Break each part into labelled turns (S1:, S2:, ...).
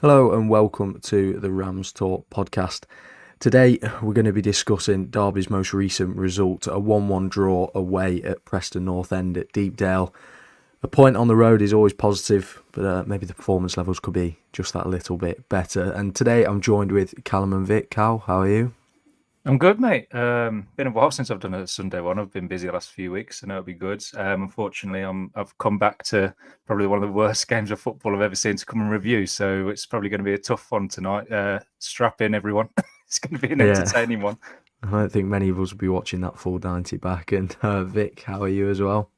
S1: Hello and welcome to the Rams Talk podcast. Today we're going to be discussing Derby's most recent result, a 1-1 draw away at Preston North End at Deepdale. A point on the road is always positive, but maybe the performance levels could be just that little bit better. And today I'm joined with Callum and Vic. Cal, how are you?
S2: I'm good, mate. Been a while since I've done a Sunday one. I've been busy the last few weeks, so it'll be good. Unfortunately, I've come back to probably one of the worst games of football I've ever seen to come and review. So it's probably going to be a tough one tonight. Strap in, everyone. It's going to be an entertaining one.
S1: I don't think many of us will be watching that full 90 back. And Vic, how are you as well?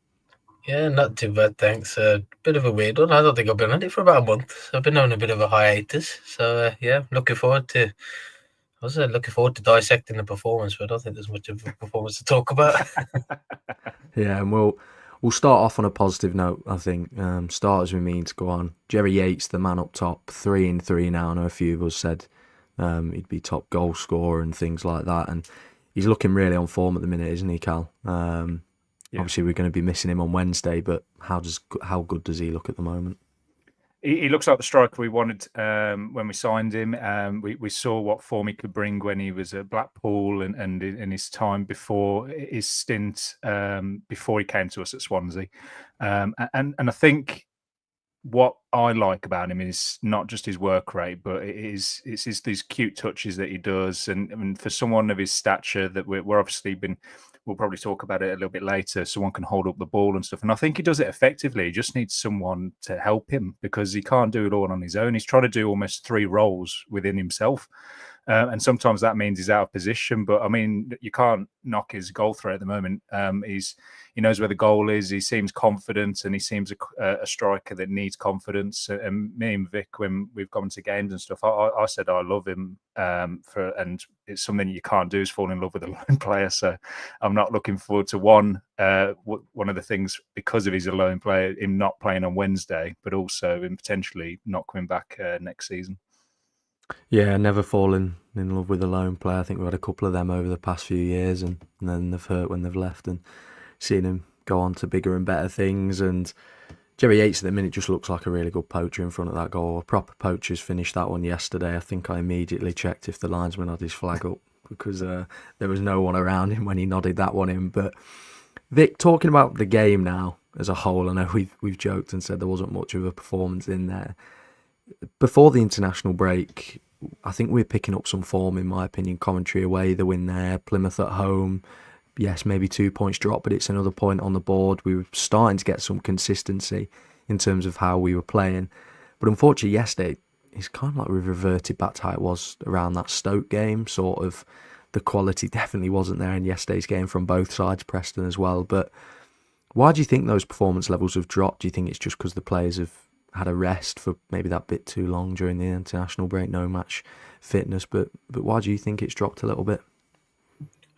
S3: Yeah, not too bad, thanks. Bit of a weird one. I don't think I've been on it for about a month. I've been on a bit of a hiatus. So looking forward to. Looking forward to dissecting the performance, but I don't think there's much of a performance to talk about.
S1: Yeah, and we'll start off on a positive note. I think start as we mean to go on. Jerry Yates, the man up top, 3 in 3 now. I know a few of us said he'd be top goal scorer and things like that, and he's looking really on form at the minute, isn't he, Cal? Obviously, we're going to be missing him on Wednesday, but how good does he look at the moment?
S2: He looks like the striker we wanted when we signed him. We saw what form he could bring when he was at Blackpool and in his time before his stint before he came to us at Swansea. And I think what I like about him is not just his work rate, but it's these cute touches that he does. And for someone of his stature, that we're obviously we'll probably talk about it a little bit later. Someone can hold up the ball and stuff. And I think he does it effectively. He just needs someone to help him because he can't do it all on his own. He's trying to do almost 3 roles within himself. And sometimes that means he's out of position. But I mean, you can't knock his goal threat at the moment. He knows where the goal is. He seems confident, and he seems a striker that needs confidence. And me and Vic, when we've gone to games and stuff, I said I love him and it's something you can't do is fall in love with a lone player. So I'm not looking forward to one of the things because of his lone player, him not playing on Wednesday, but also him potentially not coming back next season.
S1: Yeah, never fallen in love with a lone player. I think we've had a couple of them over the past few years, and then they've hurt when they've left, and seen him go on to bigger and better things. And Jerry Yates at the minute just looks like a really good poacher in front of that goal. A proper poacher's finished that one yesterday. I think I immediately checked if the linesman had his flag up because there was no one around him when he nodded that one in. But Vic, talking about the game now as a whole, I know we've joked and said there wasn't much of a performance in there. Before the international break, I think we're picking up some form, in my opinion. Commentary away, the win there. Plymouth at home, yes, maybe 2 points drop, but it's another point on the board. We were starting to get some consistency in terms of how we were playing. But unfortunately, yesterday, it's kind of like we've reverted back to how it was around that Stoke game. Sort of the quality definitely wasn't there in yesterday's game from both sides, Preston as well. But why do you think those performance levels have dropped? Do you think it's just because the players have had a rest for maybe that bit too long during the international break, no match fitness, but why do you think it's dropped a little bit?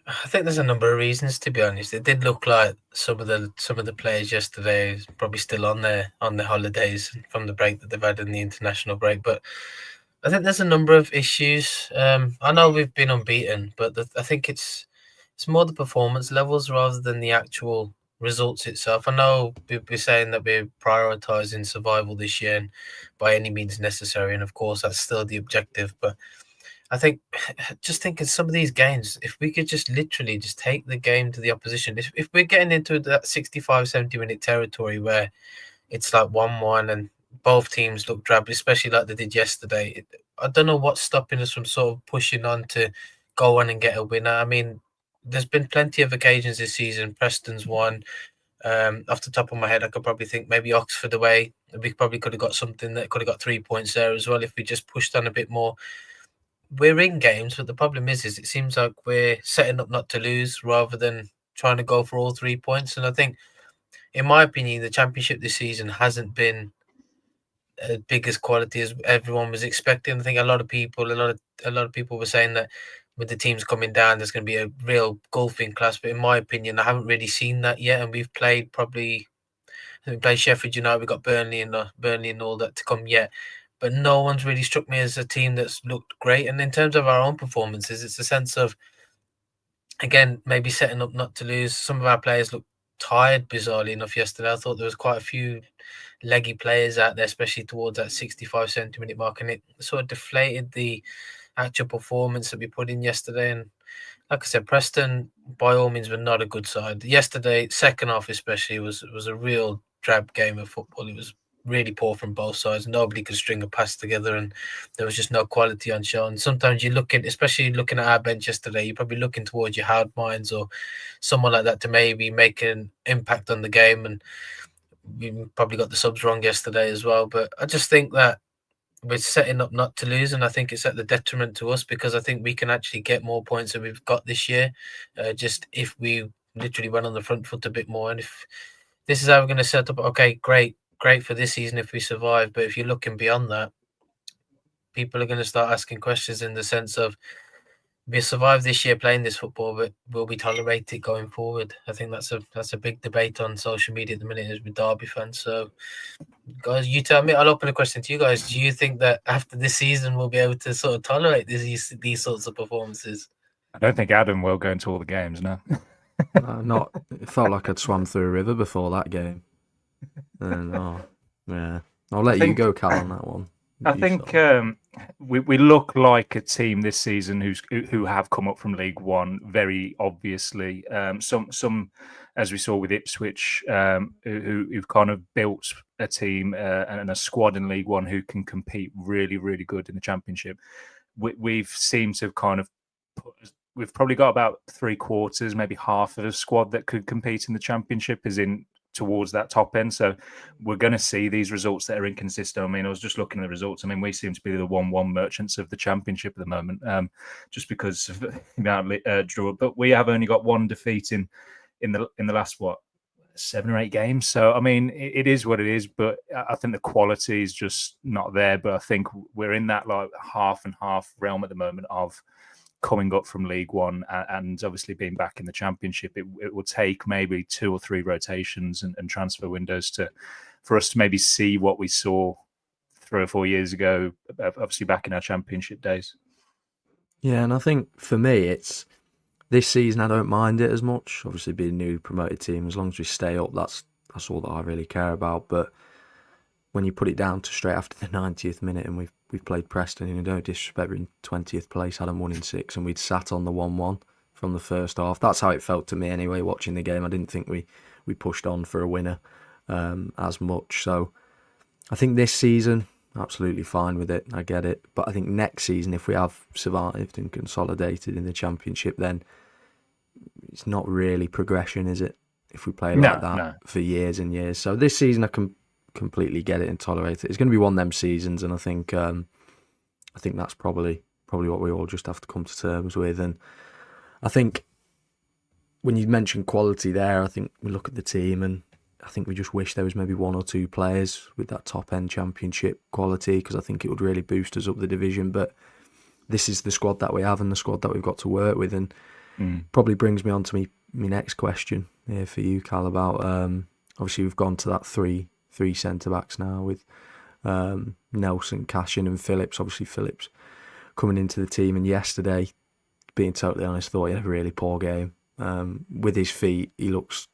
S3: I think there's a number of reasons, to be honest. It did look like some of the players yesterday is probably still on their holidays from the break that they've had in the international break. But I think there's a number of issues. I know we've been unbeaten, but I think it's more the performance levels rather than the actual results itself. I know we're saying that we're prioritising survival this year and by any means necessary, and of course that's still the objective. But I think just thinking some of these games, if we could just literally just take the game to the opposition, if we're getting into that 65, 70-minute territory where it's like 1-1 and both teams look drab, especially like they did yesterday, I don't know what's stopping us from sort of pushing on to go on and get a winner. I mean, there's been plenty of occasions this season. Preston's won. Off the top of my head, I could probably think maybe Oxford away. We probably could have got something that could have got 3 points there as well if we just pushed on a bit more. We're in games, but the problem is it seems like we're setting up not to lose rather than trying to go for all 3 points. And I think, in my opinion, the championship this season hasn't been as big as quality as everyone was expecting. I think a lot of people were saying that with the teams coming down, there's going to be a real golfing class. But in my opinion, I haven't really seen that yet. And we've played Sheffield United, we've got Burnley and all that to come yet. But no one's really struck me as a team that's looked great. And in terms of our own performances, it's a sense of, again, maybe setting up not to lose. Some of our players looked tired, bizarrely enough, yesterday. I thought there was quite a few leggy players out there, especially towards that 65, 70-minute mark, and it sort of deflated the actual performance that we put in yesterday. And like I said, Preston, by all means, were not a good side. Yesterday, second half especially, was a real drab game of football. It was really poor from both sides. Nobody could string a pass together, and there was just no quality on show. And sometimes you're looking, especially looking at our bench yesterday, you're probably looking towards your hard minds or someone like that to maybe make an impact on the game. And we probably got the subs wrong yesterday as well. But I just think that we're setting up not to lose, and I think it's at the detriment to us, because I think we can actually get more points than we've got this year, just if we literally run on the front foot a bit more. And if this is how we're going to set up, okay, great for this season if we survive. But if you're looking beyond that, people are going to start asking questions in the sense of, we survived this year playing this football, but will we tolerate it going forward? I think that's a big debate on social media at the minute as with Derby fans. So, guys, you tell me. I'll open a question to you guys. Do you think that after this season we'll be able to sort of tolerate these sorts of performances?
S2: I don't think Adam will go into all the games now.
S1: Not. It felt like I'd swam through a river before that game. And yeah, I'll let you go, Cal, on that one.
S2: I think we look like a team this season who have come up from League One very obviously. Some as we saw with Ipswich, who've kind of built a team and a squad in League One who can compete really, really good in the Championship. We've seemed to have kind of we've probably got about 3/4, maybe half of a squad that could compete in the Championship, is in towards that top end. So we're going to see these results that are inconsistent. I mean, I was just looking at the results. I mean, we seem to be the 1-1 merchants of the Championship at the moment, just because of the amount of draw. But we have only got one defeat in the last 7 or 8 games. So I mean, it is what it is. But I think the quality is just not there. But I think we're in that like half and half realm at the moment of coming up from League One and obviously being back in the Championship. It will take maybe 2 or 3 rotations and transfer windows for us to maybe see what we saw 3 or 4 years ago, obviously back in our Championship days.
S1: Yeah, and I think for me, it's this season I don't mind it as much. Obviously, being a newly promoted team, as long as we stay up, that's all that I really care about. But when you put it down to straight after the 90th minute and we've played Preston, and no disrespect, we're in 20th place, had them 1 in 6, and we'd sat on the 1-1 from the first half. That's how it felt to me anyway, watching the game. I didn't think we pushed on for a winner as much. So I think this season, absolutely fine with it. I get it. But I think next season, if we have survived and consolidated in the Championship, then it's not really progression, is it? If we play like that for years and years. So this season I can completely get it and tolerate it. It's going to be one of them seasons, and I think that's probably what we all just have to come to terms with. And I think when you mention quality there, I think we look at the team and I think we just wish there was maybe 1 or 2 players with that top end Championship quality, because I think it would really boost us up the division. But this is the squad that we have and the squad that we've got to work with, and probably brings me on to my next question here for you, Cal, about obviously we've gone to that three centre-backs now with Nelson, Cashin and Phillips. Obviously Phillips coming into the team, and yesterday, being totally honest, thought he had a really poor game. With his feet, he looks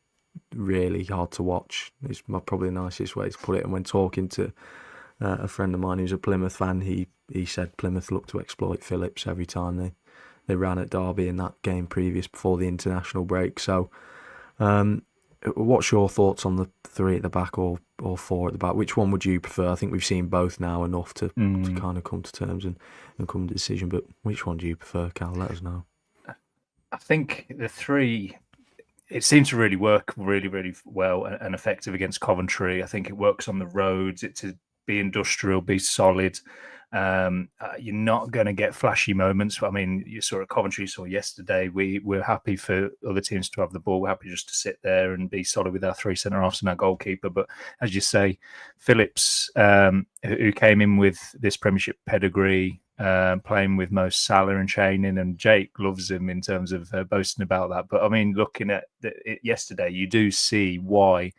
S1: really hard to watch. It's probably the nicest way to put it. And when talking to a friend of mine who's a Plymouth fan, he said Plymouth looked to exploit Phillips every time they ran at Derby in that game previous before the international break. So what's your thoughts on the 3 at the back or 4 at the back? Which one would you prefer? I think we've seen both now enough to kind of come to terms and come to a decision. But which one do you prefer, Cal? Let us know.
S2: I think the 3, it seems to really work really, really well and effective against Coventry. I think it works on the roads. It to be industrial, be solid. You're not going to get flashy moments. I mean, you saw at Coventry, you saw yesterday. We're happy for other teams to have the ball. We're happy just to sit there and be solid with our 3 centre-halves and our goalkeeper. But as you say, Phillips, who came in with this Premiership pedigree, playing with Mo Salah and Channing, and Jake loves him in terms of boasting about that. But I mean, looking at it yesterday, you do see why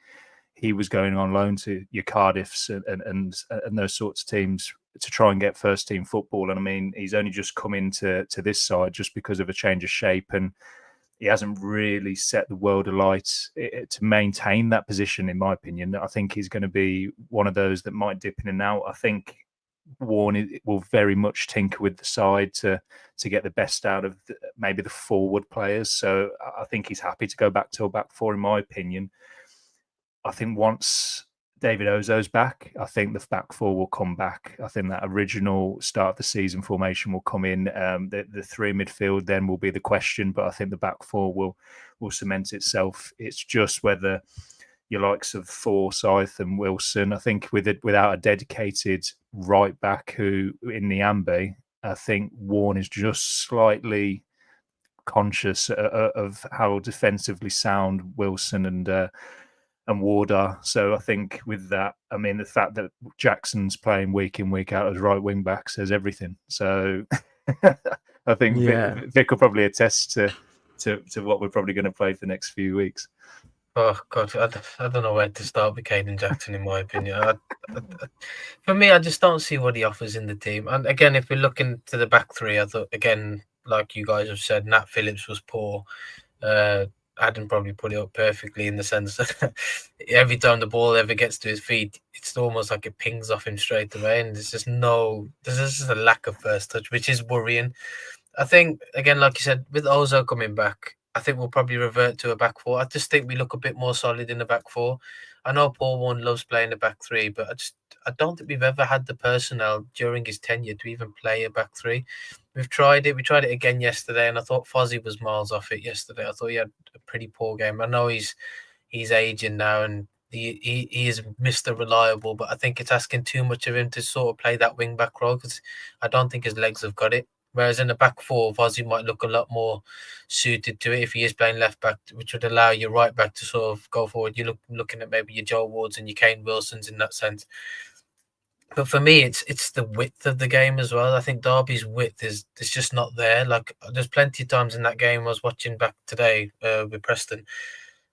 S2: he was going on loan to your Cardiffs and those sorts of teams to try and get first team football. And I mean, he's only just come into this side just because of a change of shape, and he hasn't really set the world alight to maintain that position, in my opinion. I think he's going to be one of those that might dip in and out. I think Warne will very much tinker with the side to get the best out of maybe the forward players. So I think he's happy to go back to a back four, in my opinion. I think once David Ozo's back, I think the back four will come back. I think that original start of the season formation will come in. The three midfield then will be the question, but I think the back four will cement itself. It's just whether your likes of Forsyth and Wilson, I think without a dedicated right back who in Niambe, I think Warne is just slightly conscious of how defensively sound Wilson and Ward are. So I think with that, I mean, the fact that Jackson's playing week in, week out as right wing back says everything. So I think Vic will probably attest to what we're probably going to play for the next few weeks.
S3: Oh God, I don't know where to start with Caden Jackson. In my opinion, for me, I just don't see what he offers in the team. And again, if we're looking to the back three, I thought again, like you guys have said, Nat Phillips was poor. Adam probably put it up perfectly in the sense that every time the ball ever gets to his feet, it's almost like it pings off him straight away, and there's just a lack of first touch, which is worrying. I think again, like you said, with Ozo coming back, I think we'll probably revert to a back four. I just think we look a bit more solid in the back four. I know Paul Warne loves playing the back three, but I don't think we've ever had the personnel during his tenure to even play a back three. We've tried it. We tried it again yesterday, and I thought Fozzie was miles off it yesterday. I thought he had a pretty poor game. I know he's aging now, and he is Mr. Reliable, but I think it's asking too much of him to sort of play that wing back role because I don't think his legs have got it. Whereas in the back four, Fozzie might look a lot more suited to it if he is playing left back, which would allow your right back to sort of go forward. You're looking at maybe your Joe Wards and your Kane Wilsons in that sense. But for me, it's the width of the game as well. I think Derby's width is just not there. Like there's plenty of times in that game I was watching back today with Preston,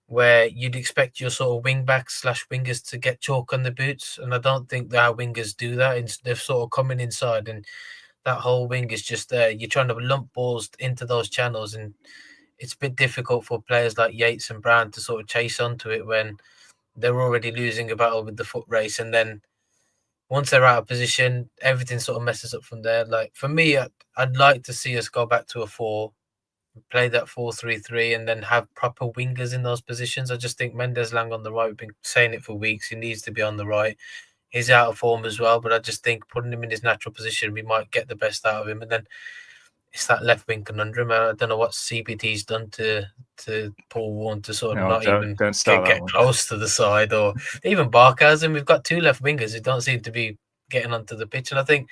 S3: where you'd expect your sort of wing backs / wingers to get chalk on the boots, and I don't think that our wingers do that. They're sort of coming inside, and that whole wing is just there. You're trying to lump balls into those channels, and it's a bit difficult for players like Yates and Brown to sort of chase onto it when they're already losing a battle with the foot race, and then once they're out of position, everything sort of messes up from there. Like for me, I'd like to see us go back to a 4, play that 4-3-3, and then have proper wingers in those positions. I just think Mendes Lang on the right, we've been saying it for weeks, he needs to be on the right. He's out of form as well, but I just think putting him in his natural position, we might get the best out of him. And then it's that left wing conundrum. I don't know what CBT's done to Paul Warne to sort of not even get close to the side, or even Barkas. And we've got 2 left wingers who don't seem to be getting onto the pitch. And I think,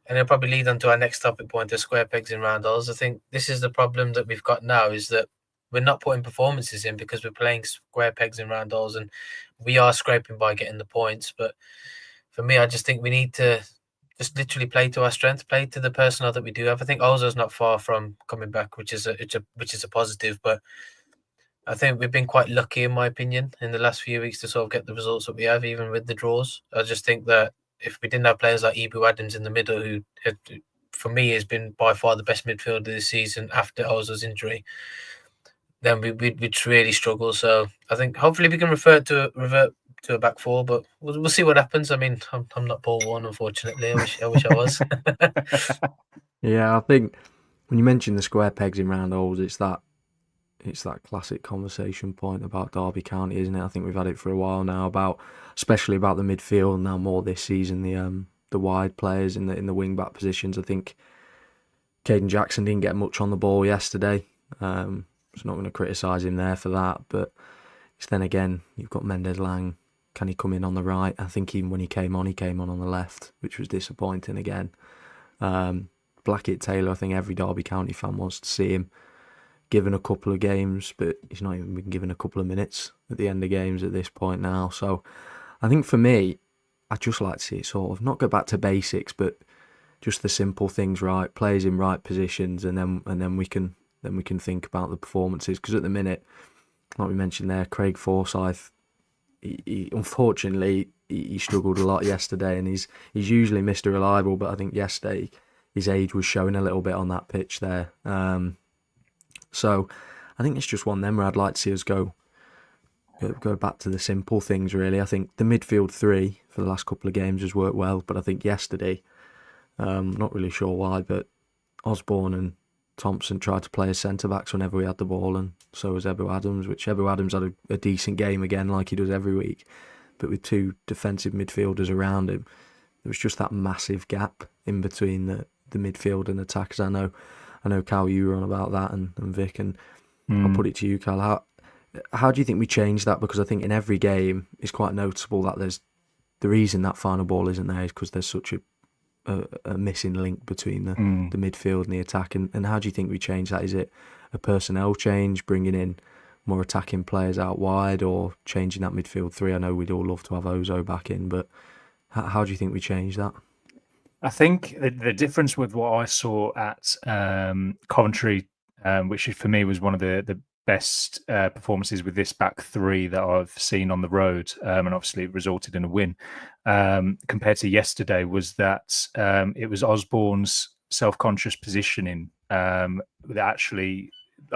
S3: and it'll probably lead on to our next topic point, of square pegs in round holes. I think this is the problem that we've got now, is that we're not putting performances in because we're playing square pegs in round holes, and we are scraping by getting the points. But for me, I just think we need to just literally play to our strength, play to the personnel that we do have. I think Ozo's not far from coming back, which is a positive. But I think we've been quite lucky, in my opinion, in the last few weeks to sort of get the results that we have, even with the draws. I just think that if we didn't have players like Ibu Adams in the middle, who had, for me, has been by far the best midfielder this season after Ozo's injury, then we'd really struggle. So I think hopefully we can revert to a back 4, but we'll see what happens. I mean, I'm not Paul Warne, unfortunately. I wish I was.
S1: Yeah, I think when you mention the square pegs in round holes, it's that classic conversation point about Derby County, isn't it? I think we've had it for a while now, especially about the midfield. Now more this season, the wide players in the wing back positions. I think Caden Jackson didn't get much on the ball yesterday. So not going to criticise him there for that, but then again, you've got Mendes Lang. Can he come in on the right? I think even when he came on the left, which was disappointing again. Blackett Taylor, I think every Derby County fan wants to see him given a couple of games, but he's not even been given a couple of minutes at the end of games at this point now. So I think for me, I'd just like to see it sort of not go back to basics, but just the simple things right, players in right positions, and then we can think about the performances. Because at the minute, like we mentioned there, Craig Forsyth, he unfortunately he struggled a lot yesterday, and he's usually Mr. Reliable, but I think yesterday his age was showing a little bit on that pitch there. So I think it's just one of them where I'd like to see us go back to the simple things, really. I think the midfield three for the last couple of games has worked well, but I think yesterday, not really sure why, but Osborne and Thompson tried to play as centre-backs whenever we had the ball, and so was Ebou Adams, which Ebou Adams had a decent game again, like he does every week. But with two defensive midfielders around him, there was just that massive gap in between the midfield and attackers. I know, Cal, you were on about that, and Vic, and I'll put it to you, Cal. How do you think we change that? Because I think in every game, it's quite noticeable that the reason that final ball isn't there is because there's such a missing link between the midfield and the attack. And how do you think we change that? Is it a personnel change, bringing in more attacking players out wide, or changing that midfield three? I know we'd all love to have Ozo back in, but how do you think we change that?
S2: I think the difference with what I saw at Coventry, which for me was one of the best performances with this back three that I've seen on the road, and obviously it resulted in a win, compared to yesterday, was that it was Osborne's self-conscious positioning that actually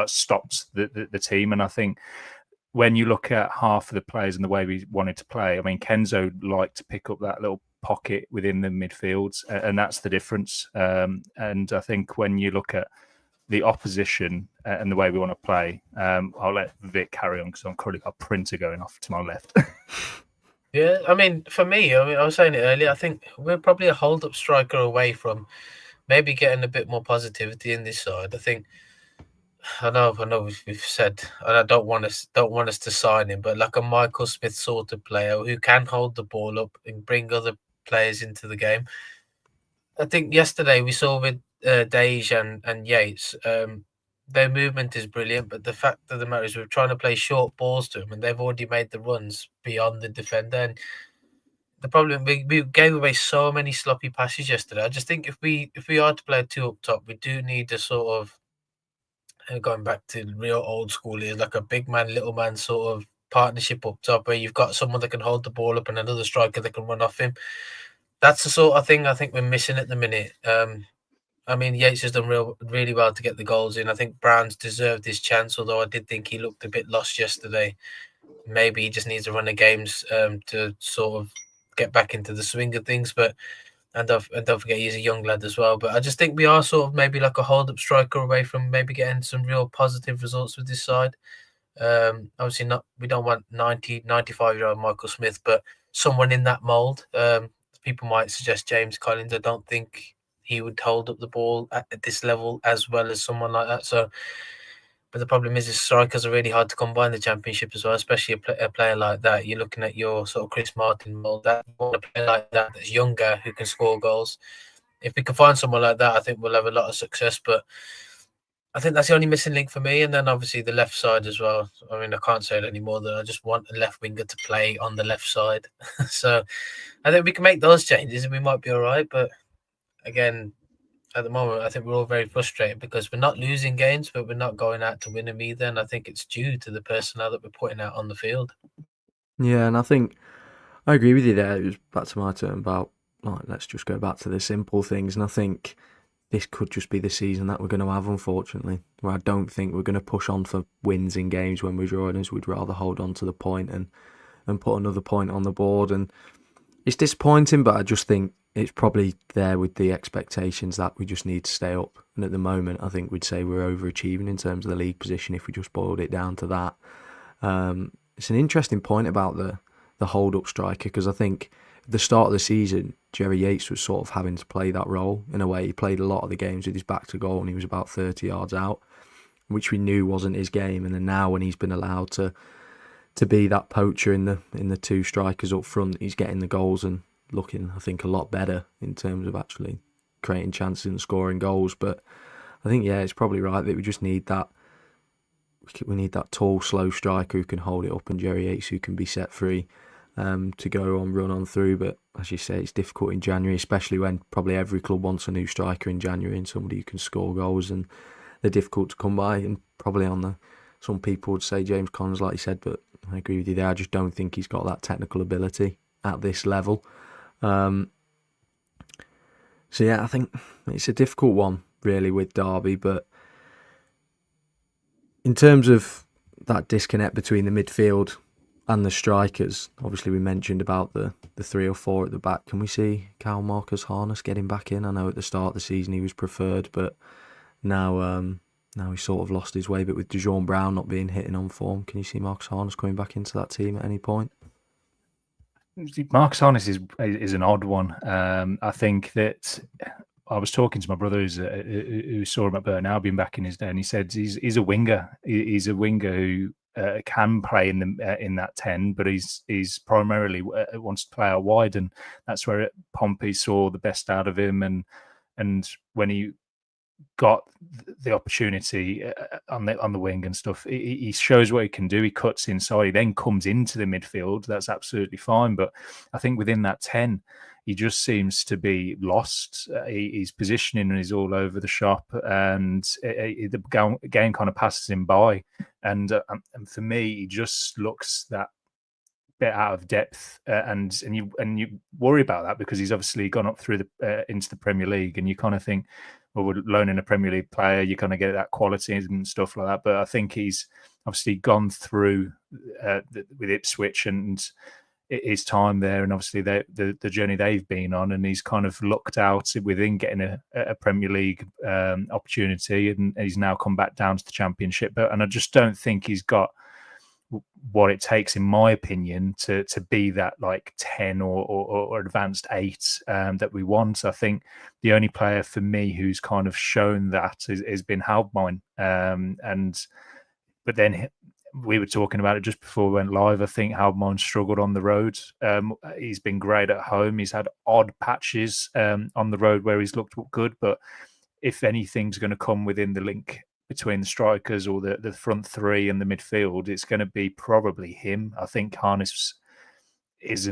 S2: stopped the team. And I think when you look at half of the players and the way we wanted to play, I mean, Kenzo liked to pick up that little pocket within the midfields, and that's the difference. And I think when you look at the opposition and the way we want to play, I'll let Vic carry on because I've currently got a printer going off to my left.
S3: Yeah, I mean, for me, I was saying it earlier, I think we're probably a hold-up striker away from maybe getting a bit more positivity in this side. I know we've said, and I don't want us to sign him, but like a Michael Smith sort of player who can hold the ball up and bring other players into the game. I think yesterday we saw with Dosanjh and Yates, their movement is brilliant, but the fact of the matter is we're trying to play short balls to them, and they've already made the runs beyond the defender. And the problem, we gave away so many sloppy passes yesterday. I just think if we are to play two up top, we do need a sort of, going back to real old school, is like a big man, little man sort of partnership up top, where you've got someone that can hold the ball up and another striker that can run off him. That's the sort of thing I think we're missing at the minute. I mean, Yates has done really well to get the goals in. I think Brown's deserved his chance, although I did think he looked a bit lost yesterday. Maybe he just needs a run of games to sort of get back into the swing of things. But and don't forget, he's a young lad as well. But I just think we are sort of maybe like a hold-up striker away from maybe getting some real positive results with this side. Obviously not. We don't want 95-year-old Michael Smith, but someone in that mould. People might suggest James Collins. I don't think he would hold up the ball at this level as well as someone like that. So, but the problem is strikers are really hard to come by in the Championship as well, especially a player like that. You're looking at your sort of Chris Martin mold, that a player like that that's younger who can score goals. If we can find someone like that, I think we'll have a lot of success. But I think that's the only missing link for me. And then obviously the left side as well. I mean, I can't say it anymore than I just want a left winger to play on the left side. So I think we can make those changes and we might be all right. But again, at the moment, I think we're all very frustrated because we're not losing games, but we're not going out to win them either. And I think it's due to the personnel that we're putting out on the field.
S1: Yeah, and I think I agree with you there. It was back to my turn about, like, let's just go back to the simple things. And I think this could just be the season that we're going to have, unfortunately, where I don't think we're going to push on for wins in games when we're drawing us. We'd rather hold on to the point and put another point on the board. And it's disappointing, but I just think it's probably there with the expectations that we just need to stay up. And at the moment, I think we'd say we're overachieving in terms of the league position if we just boiled it down to that. It's an interesting point about the hold-up striker, because I think at the start of the season, Jerry Yates was sort of having to play that role in a way. He played a lot of the games with his back to goal and he was about 30 yards out, which we knew wasn't his game. And then now when he's been allowed to be that poacher in the two strikers up front, he's getting the goals and looking, I think, a lot better in terms of actually creating chances and scoring goals. But I think, yeah, it's probably right that we just need that. We need that tall, slow striker who can hold it up, and Jerry Yates who can be set free to go on, run on through. But as you say, it's difficult in January, especially when probably every club wants a new striker in January and somebody who can score goals, and they're difficult to come by. And probably some people would say James Collins, like you said, but I agree with you there. I just don't think he's got that technical ability at this level. So yeah, I think it's a difficult one really with Derby, but In terms of that disconnect between the midfield and the strikers, obviously we mentioned about the 3 or 4 at the back. Can we see Kyle Marcus Harness getting back in? I know at the start of the season he was preferred, but now he's sort of lost his way. But with Dejan Brown not being hitting on form, can you see Marcus Harness coming back into that team at any point?
S2: Marcus Harness is an odd one. I think that I was talking to my brother who saw him at Burton Albion back in his day, and he said he's a winger. He's a winger who can play in that 10, but he's primarily wants to play out wide, and that's where Pompey saw the best out of him. And when he got the opportunity on the wing and stuff, he shows what he can do. He cuts inside, he then comes into the midfield. That's absolutely fine. But I think within that 10, he just seems to be lost. His positioning is all over the shop, and the game kind of passes him by. And for me, he just looks that bit out of depth, and you worry about that because he's obviously gone up through into the Premier League, and you kind of think, well, we're loaning a Premier League player, you kind of get that quality and stuff like that. But I think he's obviously gone through with Ipswich and his time there, and obviously the journey they've been on, and he's kind of looked out within getting a Premier League opportunity, and he's now come back down to the Championship. And I just don't think he's got what it takes, in my opinion, to be that like 10 or advanced 8 that we want. I think the only player for me who's kind of shown that has been Halbmine. But then we were talking about it just before we went live. I think Halbmine struggled on the road. He's been great at home. He's had odd patches on the road where he's looked good, but if anything's going to come within the link between the strikers or the front 3 and the midfield, it's going to be probably him. I think Harness is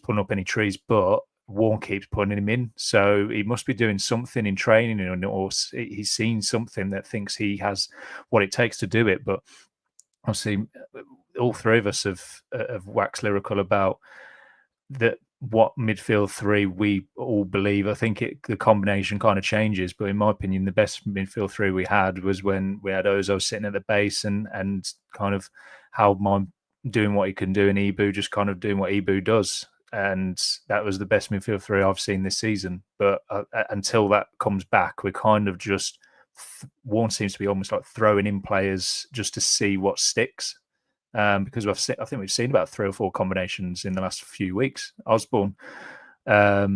S2: putting up any trees, but Warne keeps putting him in. So he must be doing something in training, or he's seen something that thinks he has what it takes to do it. But obviously, all 3 of us have waxed lyrical about that. What midfield 3 we all believe. I think the combination kind of changes, but in my opinion, the best midfield 3 we had was when we had Ozo sitting at the base and kind of Halbmine doing what he can do, and Ibu just kind of doing what Ibu does, and that was the best midfield 3 I've seen this season. But until that comes back, we're kind of just Warne seems to be almost like throwing in players just to see what sticks. Because I think we've seen about 3 or 4 combinations in the last few weeks. Osborne, I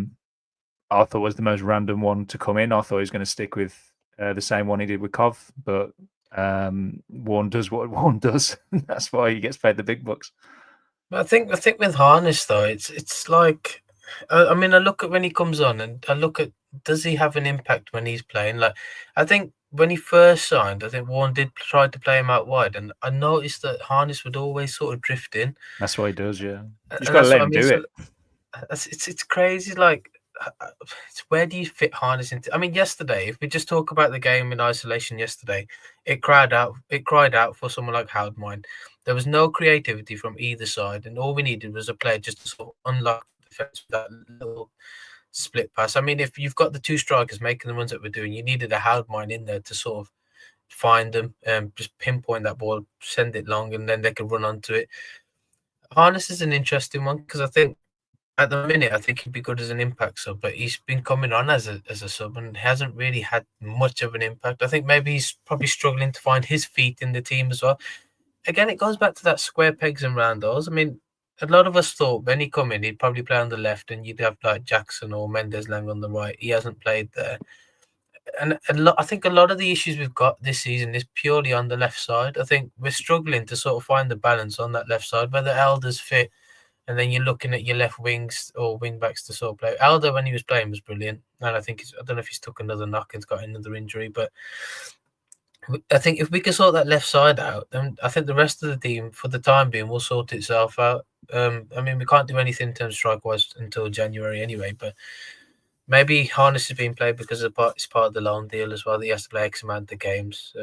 S2: thought was the most random one to come in. I thought he was going to stick with the same one he did with Cov, but Warne does what Warne does. That's why he gets paid the big bucks.
S3: I think with Harness though, it's like, I mean, I look at when he comes on, and I look at, does he have an impact when he's playing? Like, I think when he first signed, I think Warne did try to play him out wide, and I noticed that Harness would always sort of drift in.
S2: That's what he does, yeah. You just got to let him do it.
S3: It's crazy. Like, where do you fit Harness into? I mean, yesterday, if we just talk about the game in isolation yesterday, it cried out for someone like Halbmine. There was no creativity from either side, and all we needed was a player just to sort of unlock the defense with that little split pass. I mean, if you've got the 2 strikers making the runs that we're doing, you needed a Halbmine in there to sort of find them, just pinpoint that ball, send it long, and then they could run onto it. Harness is an interesting one because I think at the minute, I think he'd be good as an impact sub, but he's been coming on as a sub and hasn't really had much of an impact. I think maybe he's probably struggling to find his feet in the team as well. Again, it goes back to that square pegs and round holes. I mean, a lot of us thought when he come in, he'd probably play on the left, and you'd have like Jackson or Mendes Lang on the right. He hasn't played there, and I think a lot of the issues we've got this season is purely on the left side. I think we're struggling to sort of find the balance on that left side, whether Elder's fit, and then you're looking at your left wings or wing backs to sort of play. Elder, when he was playing, was brilliant, and I think I don't know if he's took another knock and's got another injury, but I think if we can sort that left side out, then I think the rest of the team, for the time being, will sort itself out. I mean, we can't do anything in terms of strike-wise until January anyway, but maybe Harness is being played because it's part of the loan deal as well, that he has to play X amount of games.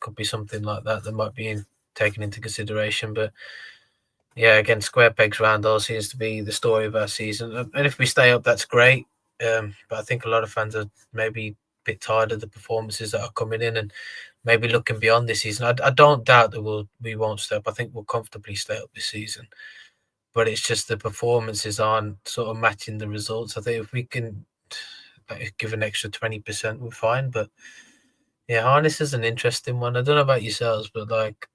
S3: Could be something like that might be taken into consideration. But yeah, again, square pegs round holes seems to be the story of our season. And if we stay up, that's great. But I think a lot of fans are maybe a bit tired of the performances that are coming in, and maybe looking beyond this season, I don't doubt that we won't stay up. I think we'll comfortably stay up this season. But it's just the performances aren't sort of matching the results. I think if we can give an extra 20%, we're fine. But yeah, Harness is an interesting one. I don't know about yourselves, but like,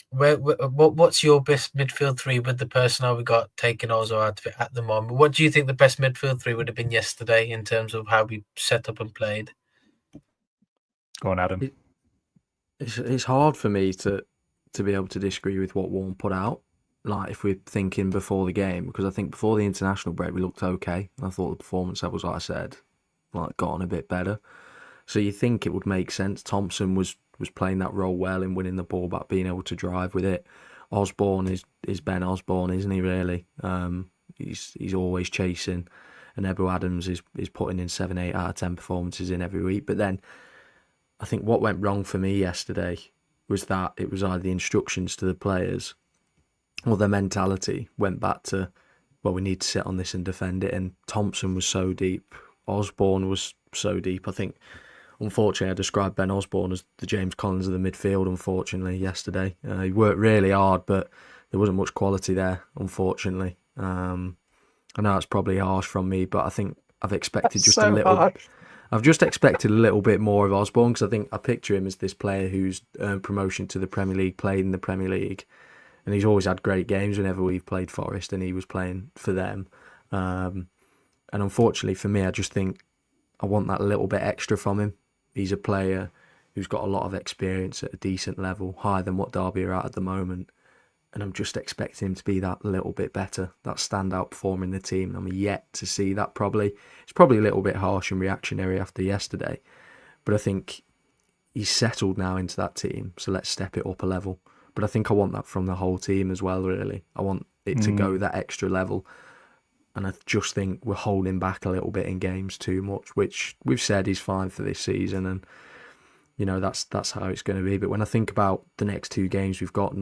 S3: what's your best midfield three with the personnel we got taking Ozo out of it at the moment? What do you think the best midfield three would have been yesterday in terms of how we set up and played?
S2: Go on, Adam.
S1: It's hard for me to be able to disagree with what Warren put out. Like, if we're thinking before the game, because I think before the international break we looked okay. I thought the performance levels, like I said, like got on a bit better. So you think it would make sense. Thompson was playing that role well in winning the ball back, being able to drive with it. Osborne is Ben Osborne, isn't he? Really, he's always chasing, and Ebou Adams is putting in 7, 8 out of 10 performances in every week. But then I think what went wrong for me yesterday was that it was either the instructions to the players or their mentality went back to, well, we need to sit on this and defend it. And Thompson was so deep. Osborne was so deep. I think, unfortunately, I described Ben Osborne as the James Collins of the midfield, unfortunately, yesterday. He worked really hard, but there wasn't much quality there, unfortunately. I know it's probably harsh from me, but I think I've expected just a little... Harsh. I've just expected a little bit more of Osborne, because I think I picture him as this player who's earned promotion to the Premier League, played in the Premier League, and he's always had great games whenever we've played Forest and he was playing for them. And unfortunately for me, I just think I want that little bit extra from him. He's a player who's got a lot of experience at a decent level, higher than what Derby are at the moment. And I'm just expecting him to be that little bit better, that standout performer in the team. And I'm yet to see that probably. It's probably a little bit harsh and reactionary after yesterday. But I think he's settled now into that team. So let's step it up a level. But I think I want that from the whole team as well, really. I want it to go that extra level. And I just think we're holding back a little bit in games too much, which we've said is fine for this season. And, you know, that's how it's going to be. But when I think about the next 2 games, we've got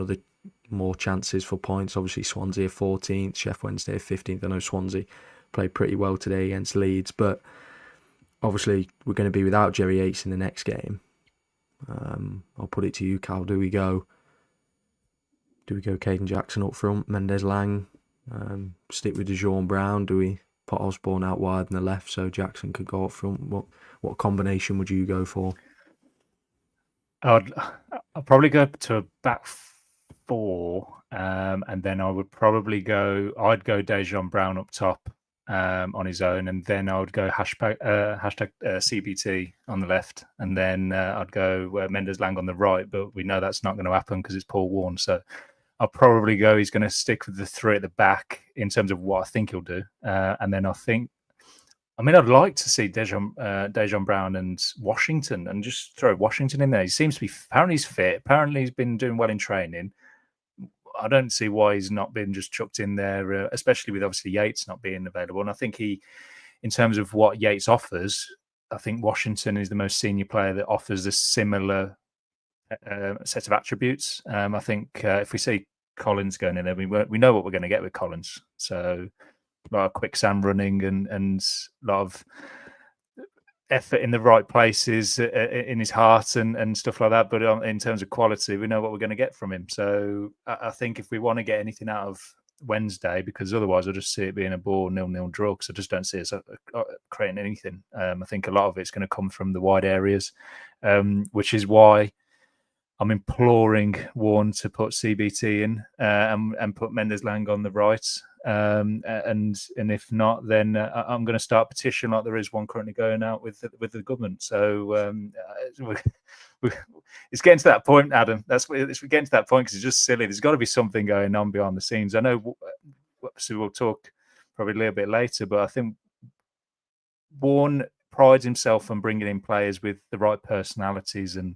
S1: more chances for points. Obviously, Swansea are 14th, Sheff Wednesday are 15th. I know Swansea played pretty well today against Leeds. But obviously, we're going to be without Jerry Yates in the next game. I'll put it to you, Cal. Do we go Caden Jackson up front, Mendes Lang, stick with Dosanjh Brown? Do we put Osborne out wide on the left so Jackson could go up front? What combination would you go for?
S2: I'll probably go to a back 4, and then I'd go Dosanjh Brown up top on his own, and then I would go hashtag CBT on the left, and then I'd go Mendes Lang on the right, but we know that's not going to happen because it's Paul Warne. So I'll probably go he's going to stick with the 3 at the back in terms of what I think he'll do. And then I'd like to see Dosanjh Brown and Washington, and just throw Washington in there. He seems to be, apparently he's fit. Apparently he's been doing well in training. I don't see why he's not been just chucked in there, especially with obviously Yates not being available. And I think in terms of what Yates offers, I think Washington is the most senior player that offers a similar set of attributes. I think if we see Collins going in there, we know what we're going to get with Collins. So a lot of quicksand running and a lot of effort in the right places in his heart and stuff like that. But in terms of quality, we know what we're going to get from him. So I think if we want to get anything out of Wednesday, because otherwise I just see it being a bore 0-0 draw, because I just don't see us creating anything. I think a lot of it's going to come from the wide areas, which is why I'm imploring Warne to put CBT in and put Mendes Lang on the right. And if not, then I'm going to start a petition like there is one currently going out with the government. So it's getting to that point, Adam. It's getting to that point because it's just silly. There's got to be something going on behind the scenes. I know, so we'll talk probably a little bit later, but I think Warne prides himself on bringing in players with the right personalities, and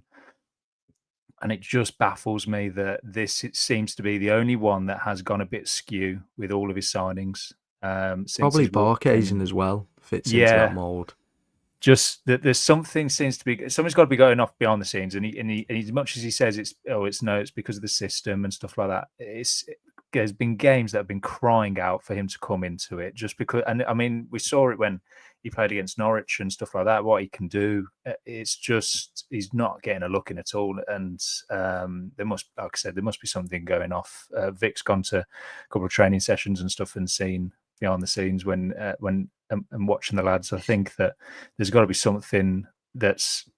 S2: it just baffles me that it seems to be the only one that has gone a bit skew with all of his signings.
S1: Probably Barkhazen as well fits into that mould.
S2: Just that there's something's got to be going off behind the scenes, and he as much as he says it's because of the system and stuff like that. There's been games that have been crying out for him to come into it, just because. And I mean, we saw it when he played against Norwich and stuff like that, what he can do. It's just he's not getting a look in at all. And there must, like I said, there must be something going off. Vic's gone to a couple of training sessions and stuff and seen behind the scenes when and watching the lads. I think that there's got to be something that's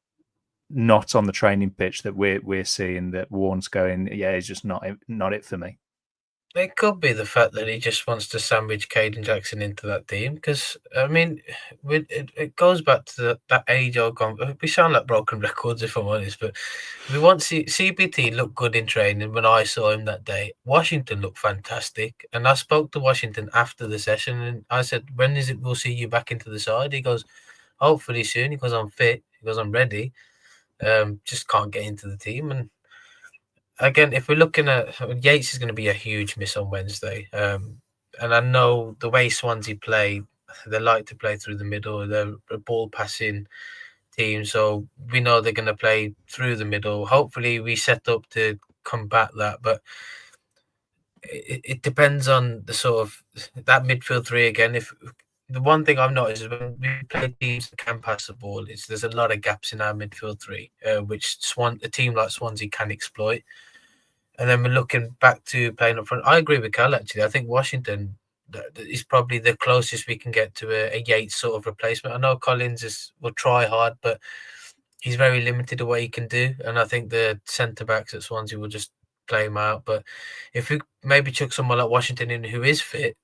S2: not on the training pitch that we're seeing that Warren's going, yeah, it's just not it for me.
S3: It could be the fact that he just wants to sandwich Caden Jackson into that team because, I mean, it goes back to that age-old we sound like broken records, if I'm honest, but we want CBT look good in training. When I saw him that day, Washington looked fantastic. And I spoke to Washington after the session and I said, when is it we'll see you back into the side? He goes, hopefully soon. He goes, I'm fit. He goes, I'm ready. Just can't get into the team. And again, if we're looking at Yates is going to be a huge miss on Wednesday. And I know the way Swansea play, they like to play through the middle. They're a ball passing team. So we know they're going to play through the middle. Hopefully we set up to combat that. But it depends on the sort of that midfield three again. If the one thing I've noticed is when we play teams that can pass the ball, there's a lot of gaps in our midfield three, which a team like Swansea can exploit. And then we're looking back to playing up front. I agree with Cal, actually. I think Washington is probably the closest we can get to a Yates sort of replacement. I know Collins will try hard, but he's very limited at what he can do. And I think the centre-backs at Swansea will just play him out. But if we maybe chuck someone like Washington in who is fit,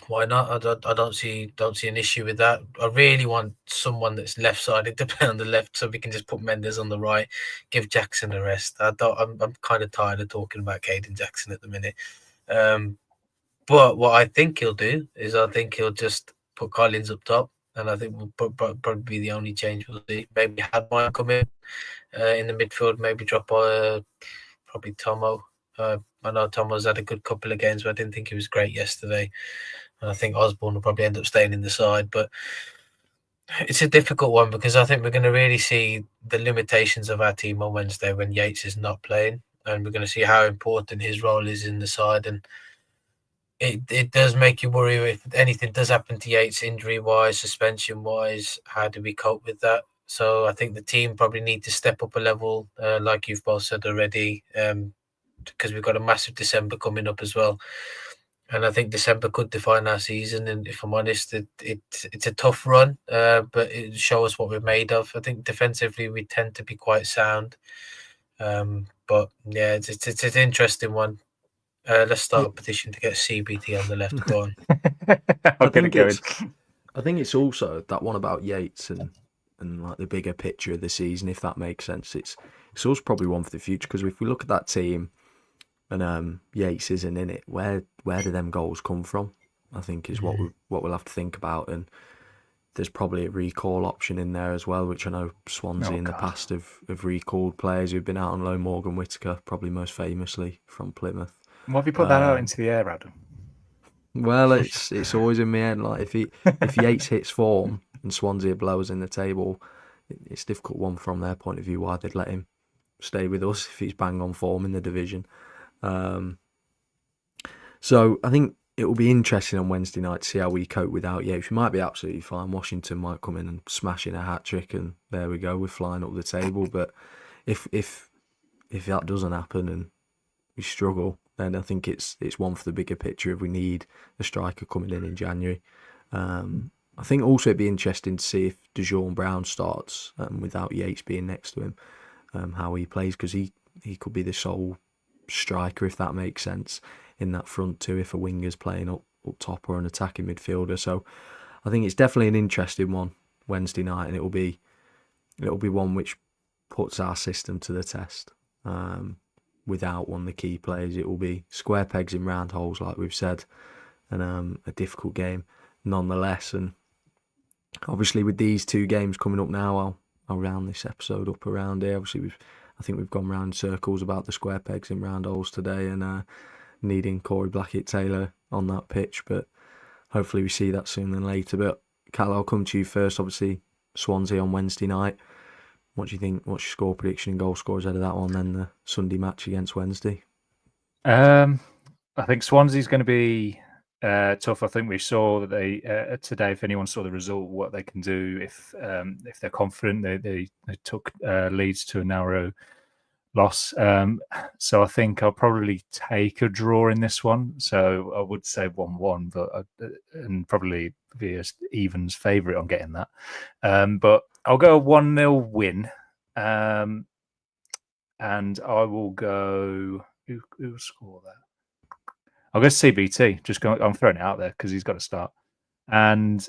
S3: why not? I don't see an issue with that. I really want someone that's left-sided to play on the left, so we can just put Mendes on the right, give Jackson a rest. I'm kind of tired of talking about Caden Jackson at the minute. But what I think he'll do is I think he'll just put Collins up top, and I think will probably be the only change we'll see. Maybe Hadmine come in the midfield. Maybe drop probably Tomo. I know Tomo's had a good couple of games, but I didn't think he was great yesterday. And I think Osborne will probably end up staying in the side. But it's a difficult one because I think we're going to really see the limitations of our team on Wednesday when Yates is not playing. And we're going to see how important his role is in the side. And it does make you worry if anything does happen to Yates injury-wise, suspension-wise. How do we cope with that? So I think the team probably need to step up a level, like you've both said already, because we've got a massive December coming up as well. And I think December could define our season. And if I'm honest, it's a tough run, but it shows us what we're made of. I think defensively we tend to be quite sound. But yeah, it's an interesting one. Let's start a petition to get CBT on the left. Go on.
S1: I think it's also that one about Yates and like the bigger picture of the season, if that makes sense. It's also probably one for the future because if we look at that team and Yates isn't in it, where do them goals come from? I think is what we'll have to think about. And there's probably a recall option in there as well, which I know Swansea in the past have recalled players who've been out on loan. Morgan Whittaker, probably most famously from Plymouth.
S2: Why have you put that out into the air, Adam?
S1: Well, it's always in my head. Like if Yates hits form and Swansea blows in the table, it's a difficult one from their point of view why they'd let him stay with us if he's bang on form in the division. So I think it will be interesting on Wednesday night to see how we cope without Yates. We might be absolutely fine. Washington might come in and smash in a hat trick, and there we go. We're flying up the table. But if that doesn't happen and we struggle, then I think it's one for the bigger picture if we need a striker coming in January. I think also it'd be interesting to see if Dosanjh Brown starts without Yates being next to him, how he plays, because he could be the sole striker, if that makes sense, in that front too, if a winger's playing up top or an attacking midfielder. So I think it's definitely an interesting one Wednesday night, and it'll be one which puts our system to the test. Without one of the key players, it will be square pegs in round holes, like we've said, and a difficult game nonetheless. And obviously with these two games coming up now, I'll round this episode up around here. Obviously I think we've gone round circles about the square pegs in round holes today, and needing Corey Blackett-Taylor on that pitch, but hopefully we see that sooner than later. But Cal, I'll come to you first. Obviously Swansea on Wednesday night. What do you think? What's your score prediction and goal scorers out of that one, then the Sunday match against Wednesday?
S2: I think Swansea's going to be tough. I think we saw that they today. If anyone saw the result, what they can do if they're confident, they took Leeds to a narrow loss. So I think I'll probably take a draw in this one. So I would say 1-1, but and probably be a evens favourite on getting that. But I'll go 1-0 win. And I will go. Who will score that? I'll go CBT. I'm throwing it out there because he's got to start. And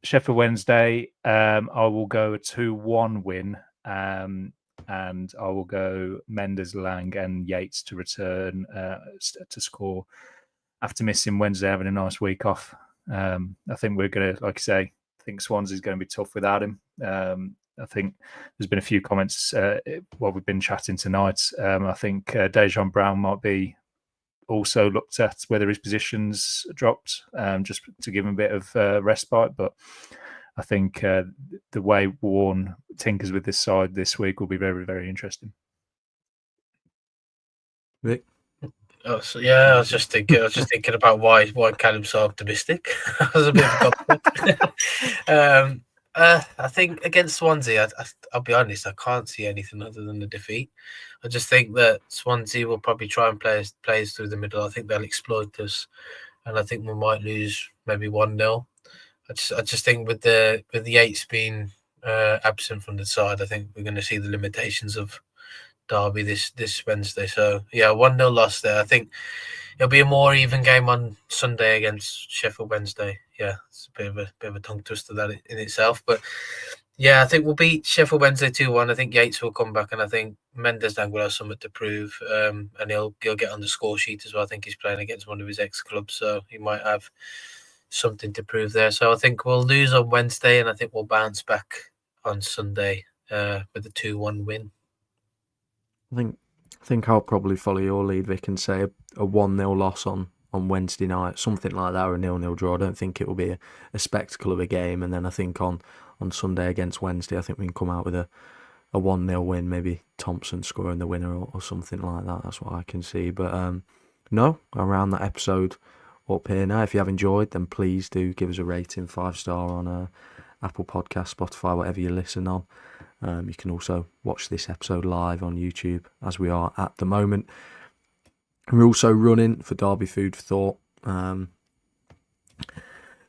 S2: Sheffield Wednesday, I will go a 2-1 win. And I will go Mendes, Lang, and Yates to return to score after missing Wednesday, having a nice week off. I think we're going to, like I say, I think Swansea's going to be tough without him. I think there's been a few comments while we've been chatting tonight. I think Dejan Brown might be also looked at whether his position's dropped, just to give him a bit of respite. But I think the way Warne tinkers with this side this week will be very, very interesting.
S1: Vic?
S3: Oh, so, yeah, I was just thinking about why Callum's so optimistic. I was a bit of a I think against Swansea, I'll be honest, I can't see anything other than the defeat. I just think that Swansea will probably try and play us through the middle. I think they'll exploit us, and I think we might lose maybe 1-0. I just think with the Yates being absent from the side, I think we're going to see the limitations of Derby this Wednesday. So yeah, 1-0 loss there. I think it'll be a more even game on Sunday against Sheffield Wednesday. Yeah, it's a bit of a tongue twister that in itself, but yeah, I think we'll beat Sheffield Wednesday 2-1. I think Yates will come back, and I think Mendes will have something to prove, and he'll get on the score sheet as well. I think he's playing against one of his ex-clubs, so he might have something to prove there. So I think we'll lose on Wednesday, and I think we'll bounce back on Sunday with a 2-1 win.
S1: I think I'll probably follow your lead, Vic, and say a 1-0 loss on Wednesday night, something like that, or a 0-0 draw. I don't think it will be a spectacle of a game. And then I think on Sunday against Wednesday, I think we can come out with a 1-0 win, maybe Thompson scoring the winner or something like that. That's what I can see. But no, around that episode up here now. If you have enjoyed, then please do give us a rating, 5-star on Apple Podcast, Spotify, whatever you listen on. You can also watch this episode live on YouTube, as we are at the moment. We're also running for Derby Food for Thought, trying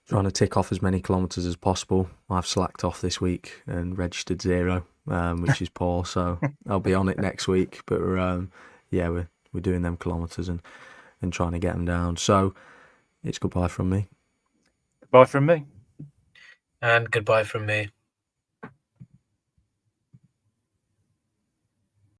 S1: to tick off as many kilometres as possible. I've slacked off this week and registered 0, which is poor, so I'll be on it next week. But we're doing them kilometres and trying to get them down. So it's goodbye from me.
S2: Goodbye from me.
S3: And goodbye from me.